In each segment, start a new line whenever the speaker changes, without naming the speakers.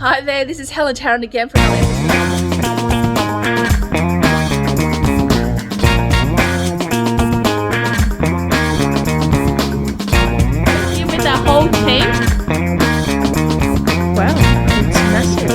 Hi there, this is Helen Tarrant again from LA. Here with our whole team. Wow, it's massive.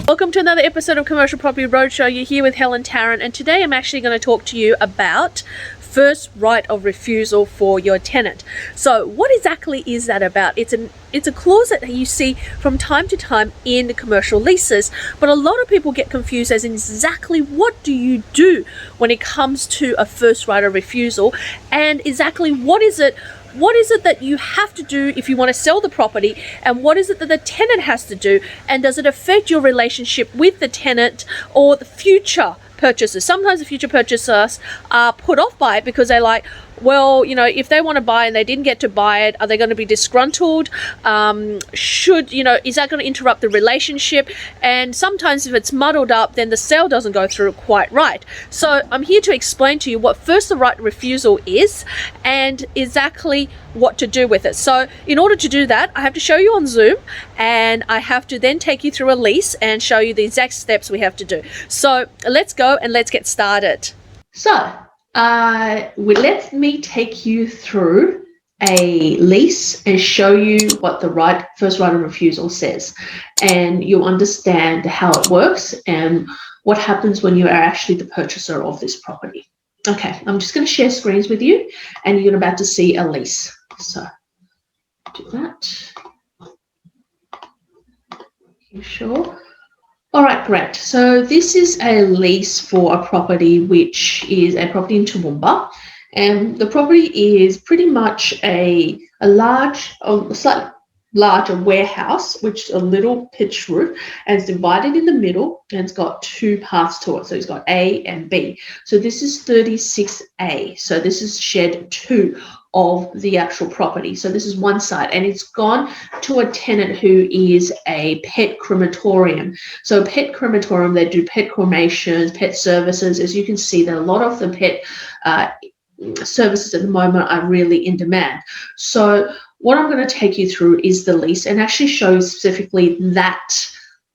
Welcome to another episode of Commercial Property Roadshow. You're here with Helen Tarrant, and today I'm actually going to talk to you about first right of refusal for your tenant. So what exactly is that about? It's a clause that you see from time to time in commercial leases, but a lot of people get confused as in exactly what do you do when it comes to a first right of refusal, and exactly what is it that you have to do if you want to sell the property, and what is it that the tenant has to do, and does it affect your relationship with the tenant or the future purchasers? Sometimes the future purchasers are put off by it because they're like, well, you know, if they want to buy and they didn't get to buy it, are they going to be disgruntled? Is that going to interrupt the relationship? And sometimes if it's muddled up, then the sale doesn't go through quite right. So I'm here to explain to you what first the right refusal is and exactly what to do with it. So in order to do that, I have to show you on Zoom, and I have to then take you through a lease and show you the exact steps we have to do. So let's go and let's get started. So let me take you through a lease and show you what the first right of refusal says, and you'll understand how it works and what happens when you are actually the purchaser of this property. Okay, I'm just going to share screens with you, and you're about to see a lease. So do that. You sure? All right, great. So this is a lease for a property, which is a property in Toowoomba, and the property is pretty much a slightly larger warehouse, which is a little pitched roof, and it's divided in the middle, and it's got two parts to it. So it's got A and B. So this is 36A. So this is shed 2 of the actual property. So this is one side, and it's gone to a tenant who is a pet crematorium. So pet crematorium, they do pet cremations, pet services. As you can see, that a lot of the pet services at the moment are really in demand. So what I'm going to take you through is the lease and actually show you specifically that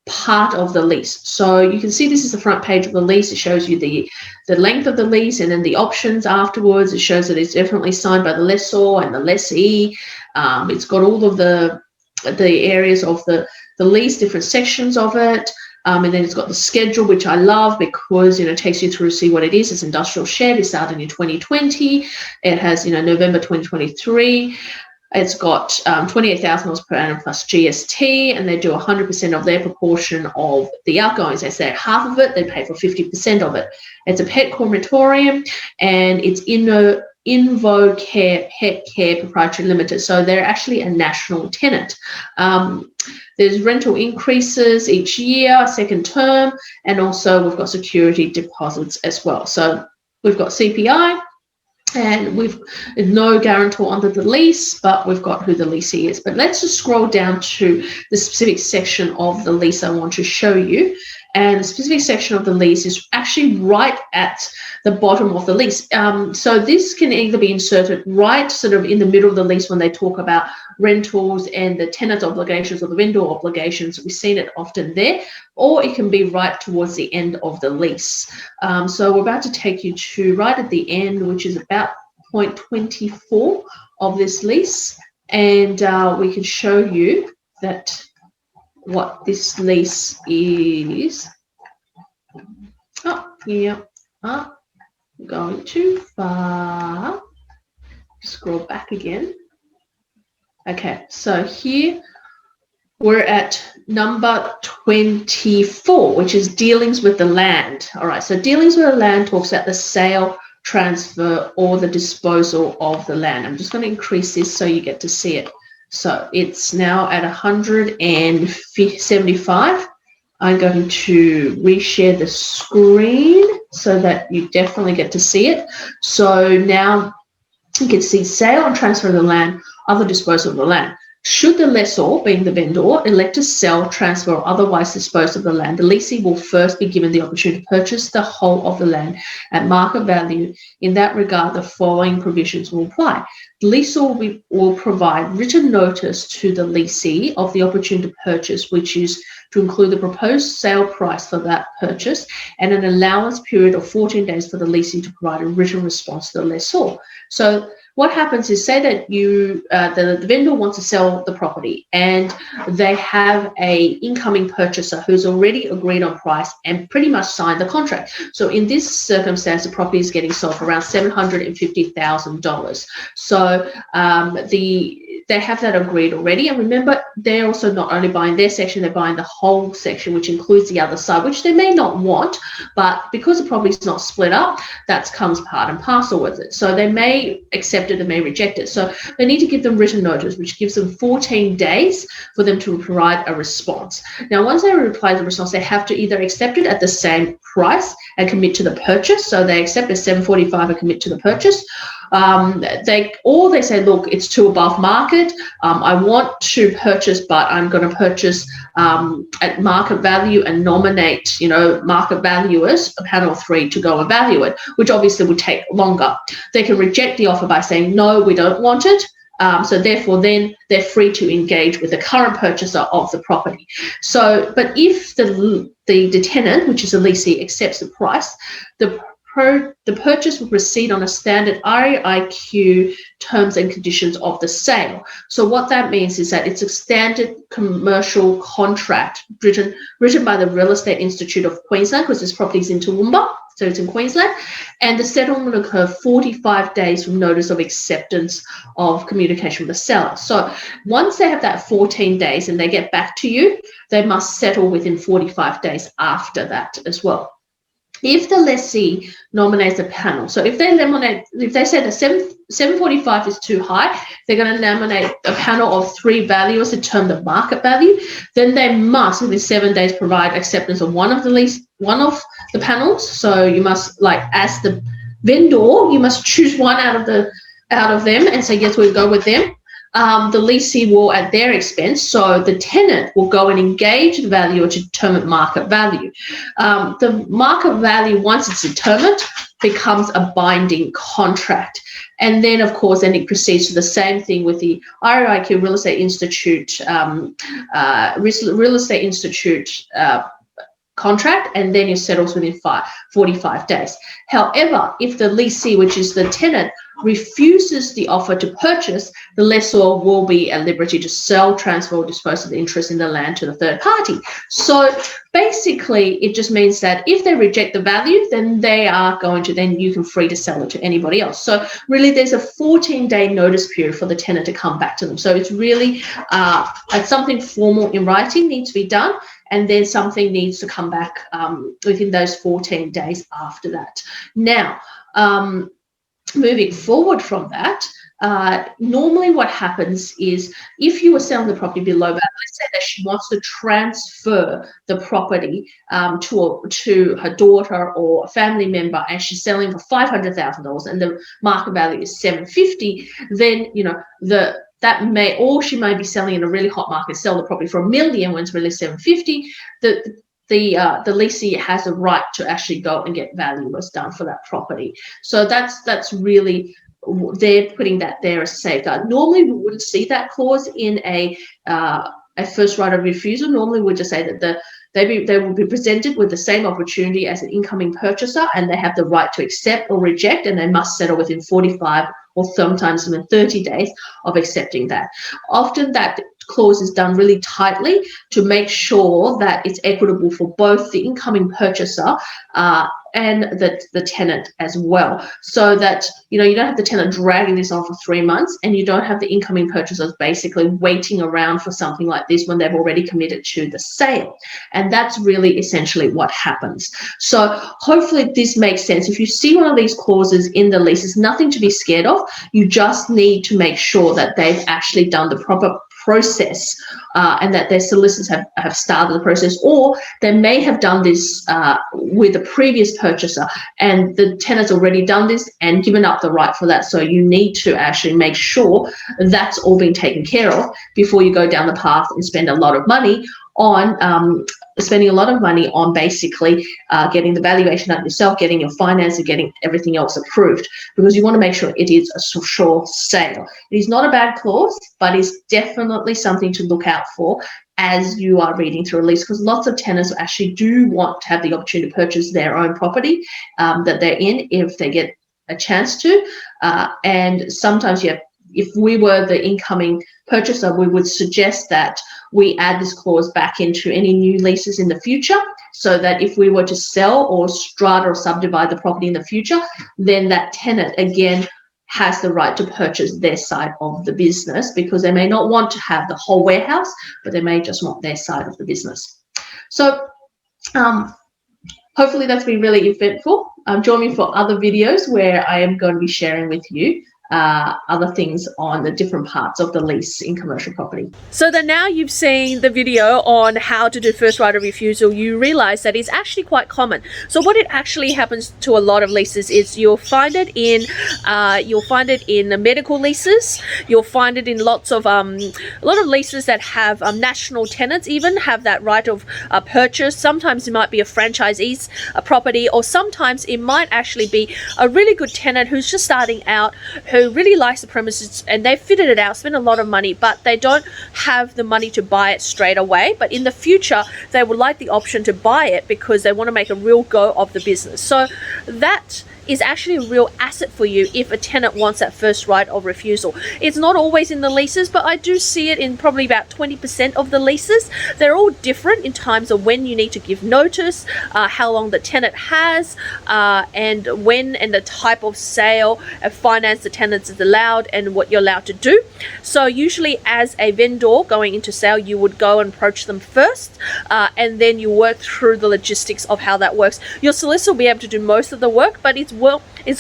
part of the lease. So you can see this is the front page of the lease. It shows you the length of the lease and then the options afterwards. It shows that it's definitely signed by the lessor and the lessee. It's got all of the areas of the lease, different sections of it. And then it's got the schedule, which I love because, it takes you through to see what it is. It's industrial shed. It started in 2020. It has, November 2023. It's got $28,000 per annum plus GST, and they do 100% of their proportion of the outgoings. They say half of it, they pay for 50% of it. It's a pet crematorium, and it's Invo Care Pet Care Proprietary Limited. So they're actually a national tenant. There's rental increases each year, second term, and also we've got security deposits as well. So we've got CPI. And we've no guarantor under the lease, but we've got who the leasee is. But let's just scroll down to the specific section of the lease I want to show you. And the specific section of the lease is actually right at the bottom of the lease. So this can either be inserted right sort of in the middle of the lease when they talk about rentals and the tenant obligations or the vendor obligations. We've seen it often there, or it can be right towards the end of the lease. So we're about to take you to right at the end, which is about point 24 of this lease. And we can show you that what this lease is. Going too far. Scroll back again. Okay, so here we're at number 24, which is dealings with the land. All right, so dealings with the land talks about the sale, transfer, or the disposal of the land. I'm just going to increase this so you get to see it. So it's now at 175. I'm going to reshare the screen so that you definitely get to see it. So now you can see sale and transfer of the land, other disposal of the land. Should the lessor, being the vendor, elect to sell, transfer, or otherwise dispose of the land, the lessee will first be given the opportunity to purchase the whole of the land at market value. In that regard, the following provisions will apply. The lessor will provide written notice to the lessee of the opportunity to purchase, which is to include the proposed sale price for that purchase and an allowance period of 14 days for the lessee to provide a written response to the lessor. So what happens is, say that the vendor wants to sell the property and they have a incoming purchaser who's already agreed on price and pretty much signed the contract. So in this circumstance, the property is getting sold for around $750,000. So they have that agreed already. And remember, they're also not only buying their section, they're buying the whole section, which includes the other side, which they may not want, but because the property is not split up, that comes part and parcel with it. So they may accept it and may reject it. So they need to give them written notice, which gives them 14 days for them to provide a response. Now, once they reply the response, they have to either accept it at the same price and commit to the purchase. So they accept at $745 and commit to the purchase. They say, look, it's too above market. I want to purchase, but I'm going to purchase at market value and nominate, market valuers, a panel 3, to go and value it, which obviously would take longer. They can reject the offer by saying, no, we don't want it. So therefore, then they're free to engage with the current purchaser of the property. So, but if the tenant, which is a lessee, accepts the price, the purchase will proceed on a standard REIQ terms and conditions of the sale. So what that means is that it's a standard commercial contract written by the Real Estate Institute of Queensland, because this property is in Toowoomba, so it's in Queensland, and the settlement will occur 45 days from notice of acceptance of communication with the seller. So once they have that 14 days and they get back to you, they must settle within 45 days after that as well. If the lessee nominates a panel, so if they say that 745 is too high, they're going to nominate a panel of 3 valuers to determine the market value, then they must, within 7 days, provide acceptance of one of the panels. So you must, as the vendor, you must choose one out of them and say, yes, we'll go with them. The lessee will at their expense, so the tenant will go and engage the valuer to determine market value. The market value, once it's determined, becomes a binding contract. And then, of course, then it proceeds to the same thing with the REIQ Real Estate Institute, contract, and then it settles within 45 days. However, if the lessee, which is the tenant, refuses the offer to purchase, the lessor will be at liberty to sell, transfer, or dispose of the interest in the land to the third party. So basically, it just means that if they reject the value, then you can free to sell it to anybody else. So really, there's a 14-day notice period for the tenant to come back to them. So it's really something formal in writing needs to be done, and then something needs to come back within those 14 days after that. Now, moving forward from that, normally what happens is, if you were selling the property below value, let's say that she wants to transfer the property to her daughter or a family member, and she's selling for $500,000 and the market value is $750,000, then she may be selling in a really hot market, sell the property for $1 million when it's really $750,000. The lessee has a right to actually go and get valuers done for that property. So that's really, they're putting that there as a safeguard. Normally, we wouldn't see that clause in a first right of refusal. Normally, we'd just say that they will be presented with the same opportunity as an incoming purchaser, and they have the right to accept or reject, and they must settle within 45 or sometimes within 30 days of accepting that. Often that clause is done really tightly to make sure that it's equitable for both the incoming purchaser and the tenant as well, so that you don't have the tenant dragging this on for 3 months, and you don't have the incoming purchasers basically waiting around for something like this when they've already committed to the sale. And that's really essentially what happens. So hopefully this makes sense. If you see one of these clauses in the lease, it's nothing to be scared of. You just need to make sure that they've actually done the proper process, and that their solicitors have started the process, or they may have done this with a previous purchaser and the tenant's already done this and given up the right for that. So you need to actually make sure that's all being taken care of before you go down the path and spend a lot of money on basically getting the valuation out yourself, getting your finance, and getting everything else approved, because you want to make sure it is a sure sale. It is not a bad clause, but it's definitely something to look out for as you are reading through a lease, because lots of tenants actually do want to have the opportunity to purchase their own property that they're in if they get a chance to. And sometimes, if we were the incoming purchaser, we would suggest that we add this clause back into any new leases in the future, so that if we were to sell or strata or subdivide the property in the future, then that tenant again has the right to purchase their side of the business, because they may not want to have the whole warehouse, but they may just want their side of the business. So hopefully that's been really eventful. Join me for other videos where I am going to be sharing with you other things on the different parts of the lease in commercial property.
So that now you've seen the video on how to do first right of refusal, you realize that it's actually quite common. So what it actually happens to a lot of leases is you'll find it in the medical leases. You'll find it in a lot of leases that have national tenants even have that right of purchase. Sometimes it might be a franchisee's property, or sometimes it might actually be a really good tenant who's just starting out, who really likes the premises and they've fitted it out, spent a lot of money, but they don't have the money to buy it straight away. But in the future, they would like the option to buy it because they want to make a real go of the business. So that is actually a real asset for you if a tenant wants that first right of refusal. It's not always in the leases, but I do see it in probably about 20% of the leases. They're all different in terms of when you need to give notice, how long the tenant has, and when and the type of sale and finance the tenants is allowed and what you're allowed to do. So usually as a vendor going into sale, you would go and approach them first, and then you work through the logistics of how that works. Your solicitor will be able to do most of the work, but it's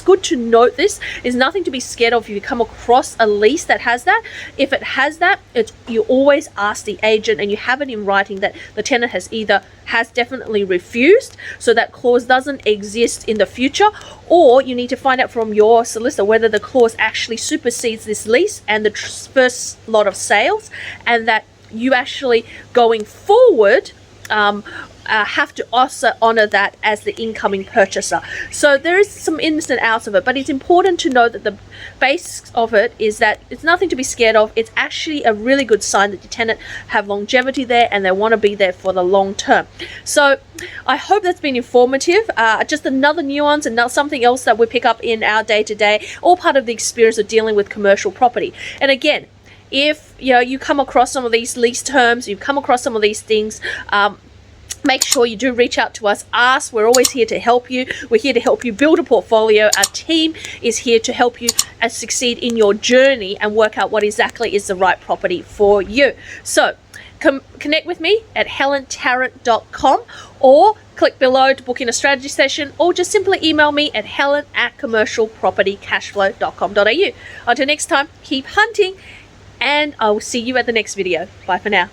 good to note this. There's nothing to be scared of if you come across a lease that has that. If it has that, you always ask the agent and you have it in writing that the tenant has definitely refused, so that clause doesn't exist in the future, or you need to find out from your solicitor whether the clause actually supersedes this lease and the first lot of sales, and that you actually going forward have to also honor that as the incoming purchaser. So there is some ins and outs of it, but it's important to know that the base of it is that it's nothing to be scared of. It's actually a really good sign that the tenant have longevity there and they want to be there for the long term. So I hope that's been informative. Just another nuance and something else that we pick up in our day-to-day, all part of the experience of dealing with commercial property. And again, if you come across some of these lease terms, you've come across some of these things, make sure you do reach out to us. We're always here to help you. We're here to help you build a portfolio. Our team is here to help you succeed in your journey and work out what exactly is the right property for you. So connect with me at helentarrant.com, or click below to book in a strategy session, or just simply email me at helen@commercialpropertycashflow.com.au. Until next time, keep hunting, and I will see you at the next video. Bye for now.